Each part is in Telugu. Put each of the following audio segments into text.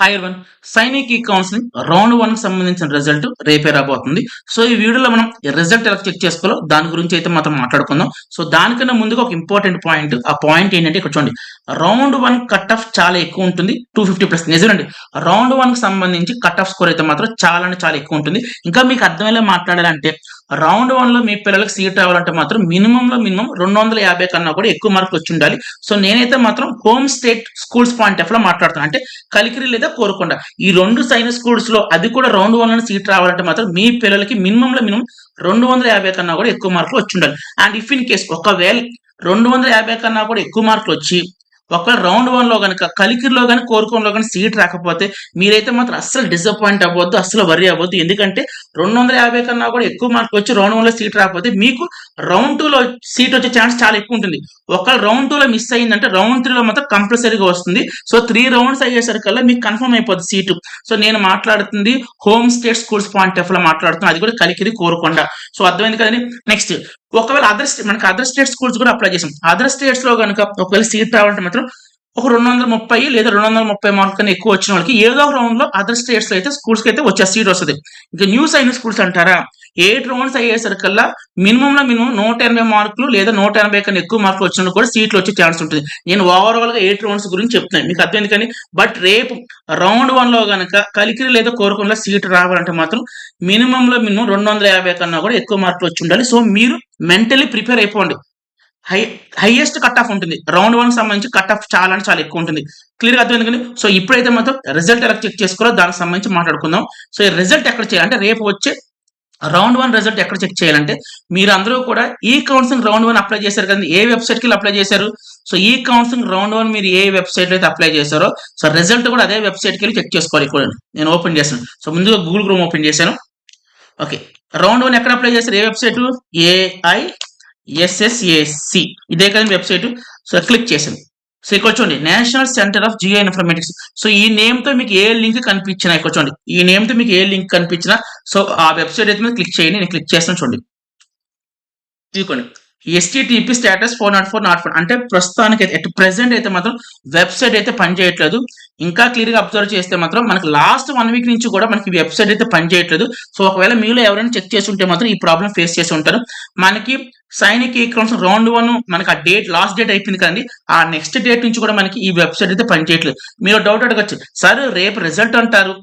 Hi everyone. సైనిక్ ఈ కౌన్సిలింగ్ రౌండ్ 1 కి సంబంధించిన రిజల్ట్ రేపే రాబోతుంది. సో ఈ వీడియోలో మనం రిజల్ట్ ఎలా చెక్ చేసుకోవాలో దాని గురించి అయితే మాత్రం మాట్లాడుకుందాం. సో దానికన్నా ముందుగా ఒక ఇంపార్టెంట్ పాయింట్. ఆ పాయింట్ ఏంటంటే ఇక్కడ చూడండి, రౌండ్ 1 కట్ ఆఫ్ చాలా ఎక్కువ ఉంటుంది, 250+. నిజమండి, రౌండ్ 1 కి సంబంధించి కట్ ఆఫ్ స్కోర్ అయితే మాత్రం చాలా అంటే చాలా ఎక్కువ ఉంటుంది. ఇంకా మీకు అర్థమయ్యేలా మాట్లాడాలంటే రౌండ్ 1 లో మీ పిల్లలకు సీట్ రావాలంటే మాత్రం మినిమం 250 కన్నా కూడా ఎక్కువ మార్కులు వచ్చి ఉండాలి. సో నేనైతే మాత్రం home state schools point of లో మాట్లాడుతాను. అంటే కలికిరి లేదా కోరుకొండ, ఈ రెండు సైనిక్ స్కూల్స్ లో అది కూడా రౌండ్ 1 లో సీట్ రావాలంటే మాత్రం మీ పిల్లలకి మినిమం 250 కన్నా కూడా ఎక్కువ మార్కులు వచ్చి ఉండాలి. అండ్ ఇఫ్ ఇన్ కేస్ ఒకవేళ 250 కన్నా కూడా ఎక్కువ మార్కులు వచ్చి ఒకవేళ రౌండ్ 1 లో కనుక కలికిరిలో కానీ కోరుకొండలో కానీ సీట్ రాకపోతే మీరైతే మాత్రం అస్సలు డిసప్పాయింట్ అవ్వద్దు, అస్సలు వరి అవ్వద్దు. ఎందుకంటే 250 కన్నా కూడా ఎక్కువ మార్కులు వచ్చి రౌండ్ 1 లో సీట్ రాకపోతే మీకు రౌండ్ 2 లో సీట్ వచ్చే ఛాన్స్ చాలా ఎక్కువ ఉంటుంది. ఒకవేళ రౌండ్ 2 లో మిస్ అయిందంటే రౌండ్ 3 లో మాత్రం కంపల్సరీగా వస్తుంది. సో 3 రౌండ్స్ అయ్యేసరికల్లా మీకు కన్ఫర్మ్ అయిపోతుంది సీటు. సో నేను మాట్లాడుతుంది home state schools point of లో మాట్లాడుతున్నాను, అది కూడా కలికిరి కోరుకొండ. సో అర్థమైంది కదండి. నెక్స్ట్, ఒకవేళ అదర్ స్టేట్ స్కూల్స్ కూడా అప్లై చేసాం. అదర్ స్టేట్స్ లో కనుక ఒకవేళ సీట్ రావాలంటే మాత్రం ఒక 230 లేదా 230 మార్కులు కన్నా ఎక్కువ వచ్చిన వాళ్ళకి ఏదో ఒక రౌండ్ లో అదర్ స్టేట్స్ లో అయితే స్కూల్స్ కి అయితే వచ్చే సీట్ వస్తుంది. ఇంకా న్యూ సైనిక్ స్కూల్స్ అంటారా, 8 రౌండ్స్ అయ్యేసరికల్లా మినిమం 180 మార్కులు లేదా 180 కన్నా ఎక్కువ మార్కులు వచ్చిన కూడా సీట్లు వచ్చే ఛాన్స్ ఉంటుంది. నేను ఓవరాల్ గా 8 రౌండ్స్ గురించి చెప్తున్నాను, మీకు అర్థమైంది. కానీ బట్ రేపు రౌండ్ 1 లో కనుక కలికిరి లేదా కోరుకొండలో సీట్ రావాలంటే మాత్రం మినిమం 250 కన్నా కూడా ఎక్కువ మార్కులు వచ్చి ఉండాలి. సో మీరు మెంటలీ ప్రిపేర్ అయిపోండి. హైయెస్ట్ కట్ ఆఫ్ ఉంటుంది. రౌండ్ 1 సంబంధించి కట్ ఆఫ్ చాలా అంటే చాలా ఎక్కువ ఉంటుంది. క్లియర్ గా అర్థమైంది కానీ. సో ఇప్పుడైతే మాత్రం రిజల్ట్ ఎలా చెక్ చేసుకోవాలో దానికి సంబంధించి మాట్లాడుకుందాం. సో ఈ రిజల్ట్ ఎక్కడ చేయాలంటే రేపు వచ్చే రౌండ్ 1 రిజల్ట్ ఎక్కడ చెక్ చేయాలంటే మీరు అందరూ కూడా ఈ కౌన్సిలింగ్ రౌండ్ 1 అప్లై చేశారు కదా, ఏ వెబ్సైట్ కి అప్లై చేశారు. సో ఈ కౌన్సిలింగ్ రౌండ్ 1 మీరు ఏ వెబ్సైట్ అయితే అప్లై చేశారో సో రిజల్ట్ కూడా అదే వెబ్సైట్ కి వెళ్ళి చెక్ చేసుకోవాలి. ఇక్కడ నేను ఓపెన్ చేశాను. సో ముందుగా గూగుల్ క్రోమ్ ఓపెన్ చేశాను. ఓకే, రౌండ్ 1 ఎక్కడ అప్లై చేశారు, ఏ వెబ్సైట్, AISSAC, ఇదే కదండి వెబ్సైట్. సో క్లిక్ చేశాను. సో ఇక్కడ చూడండి, national centre of Jio informatics. So ఈ నేమ్ తో మీకు ఏ లింక్ కనిపించినా, ఇక్కడ చూడండి ఈ నేమ్ తో మీకు ఏ లింక్ కనిపించినా సో ఆ వెబ్సైట్ అయితే క్లిక్ చేయండి. నేను క్లిక్ చేస్తాను. చూడండి తీసుకోండి, STTP స్టేటస్ 404 అంటే ప్రస్తుతానికి అయితే ప్రెసెంట్ అయితే మాత్రం వెబ్సైట్ అయితే పనిచేయట్లేదు. ఇంకా క్లియర్ గా అబ్జర్వ్ చేస్తే మాత్రం మనకి లాస్ట్ 1 వీక్ నుంచి కూడా మనకి వెబ్సైట్ అయితే పనిచేయట్లేదు. సో ఒకవేళ మీలో ఎవరైనా చెక్ చేసి ఉంటే మాత్రం ఈ ప్రాబ్లం ఫేస్ చేసి ఉంటారు. మనకి సైనిక్ ఈ కౌన్సిలింగ్ రౌండ్ 1 మనకి ఆ డేట్ లాస్ట్ డేట్ అయిపోయింది కదండి, ఆ నెక్స్ట్ డేట్ నుంచి కూడా మనకి ఈ వెబ్సైట్ అయితే పనిచేయట్లేదు. మీరు డౌట్ అడగచ్చు, సార్ రేపు రిజల్ట్ అంటారు,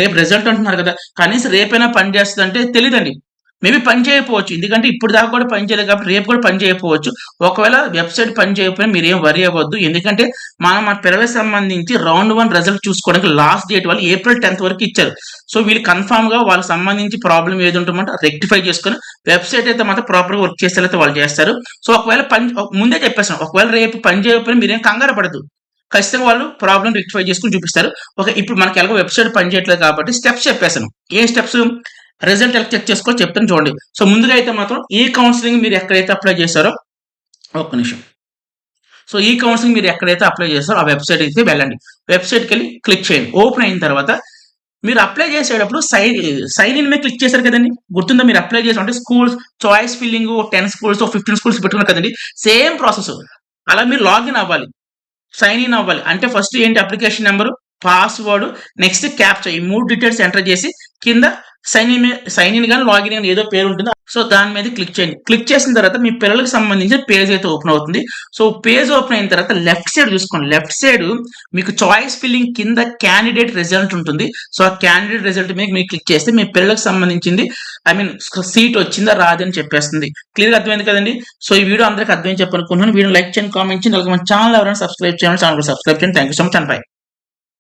రేపు రిజల్ట్ అంటున్నారు కదా, కనీసం రేపైనా పని చేస్తుంది అంటే తెలియదండి. మేబీ పని చేయకపోవచ్చు, ఎందుకంటే ఇప్పుడు దాకా కూడా పని చేయలేదు కాబట్టి రేపు కూడా పని చేయకపోవచ్చు. ఒకవేళ వెబ్సైట్ పని చేయకపోయినా మీరు ఏం వరి అవ్వద్దు. ఎందుకంటే మన పిల్లలకు సంబంధించి రౌండ్ 1 రిజల్ట్ చూసుకోవడానికి లాస్ట్ డేట్ వాళ్ళు April 10th వరకు ఇచ్చారు. సో వీళ్ళు కన్ఫామ్ గా వాళ్ళకి సంబంధించి ప్రాబ్లం ఏది ఉంటుందంటే రెక్టిఫై చేసుకుని వెబ్సైట్ అయితే మాత్రం ప్రాపర్ గా వర్క్ చేసేలా వాళ్ళు చేస్తారు. సో ఒకవేళ ముందే చెప్పేస్తాను, ఒకవేళ రేపు పని చేయకపోయినా మీరేం కంగారు పడదు, ఖచ్చితంగా వాళ్ళు ప్రాబ్లం రెక్టిఫై చేసుకుని చూపిస్తారు. ఓకే, ఇప్పుడు మనకి ఎలాగో వెబ్సైట్ పని చేయట్లేదు కాబట్టి స్టెప్స్ చెప్పేసాను. ఏ స్టెప్స్, రిజల్ట్ ఎలా చెక్ చేసుకో చెప్తాను చూడండి. సో ముందుగా అయితే మాత్రం ఈ కౌన్సిలింగ్ మీరు ఎక్కడైతే అప్లై చేశారో, ఒక్క నిమిషం. సో ఈ కౌన్సిలింగ్ మీరు ఎక్కడైతే అప్లై చేస్తారో ఆ వెబ్సైట్ అయితే వెళ్ళండి. వెబ్సైట్కి వెళ్ళి క్లిక్ చేయండి. ఓపెన్ అయిన తర్వాత మీరు అప్లై చేసేటప్పుడు సైన్ ఇన్ మీద క్లిక్ చేశారు కదండి, గుర్తుందా? మీరు అప్లై చేసారు అంటే schools choice filling 10 schools 15 schools పెట్టుకున్నారు కదండి, సేమ్ ప్రాసెస్. అలా మీరు లాగిన్ అవ్వాలి, సైన్ ఇన్ అవ్వాలి. అంటే ఫస్ట్ ఏంటి, application number, password, next captcha, ఈ 3 డీటెయిల్స్ ఎంటర్ చేసి కింద సైన్ ఇన్ కానీ లాగిన్ కానీ ఏదో పేరు ఉంటుంది, సో దాని మీద క్లిక్ చేయండి. క్లిక్ చేసిన తర్వాత మీ పిల్లలకు సంబంధించిన పేజ్ అయితే ఓపెన్ అవుతుంది. సో పేజ్ ఓపెన్ అయిన తర్వాత లెఫ్ట్ సైడ్ చూసుకోండి, లెఫ్ట్ సైడ్ మీకు చాయిస్ ఫిల్లింగ్ కింద క్యాండిడేట్ రిజల్ట్ ఉంటుంది. సో ఆ క్యాండిడేట్ రిజల్ట్ మీద మీరు క్లిక్ చేస్తే మీ పిల్లలకు సంబంధించింది సీట్ వచ్చిందా రాదని చెప్పేస్తుంది. క్లియర్ గా అర్థమైంది కదండి. సో ఈ వీడియో అందరికీ అర్థమైంది చెప్పనుకుంటున్నాను. వీడియో లైక్ చేయండి, కామెంట్ చేయండి, అలాగే మన ఛానల్ ఎవరైనా సబ్స్క్రైబ్ చేయండి, ఛానల్ సబ్స్క్రైబ్ చేయండి. Thank you so much and by.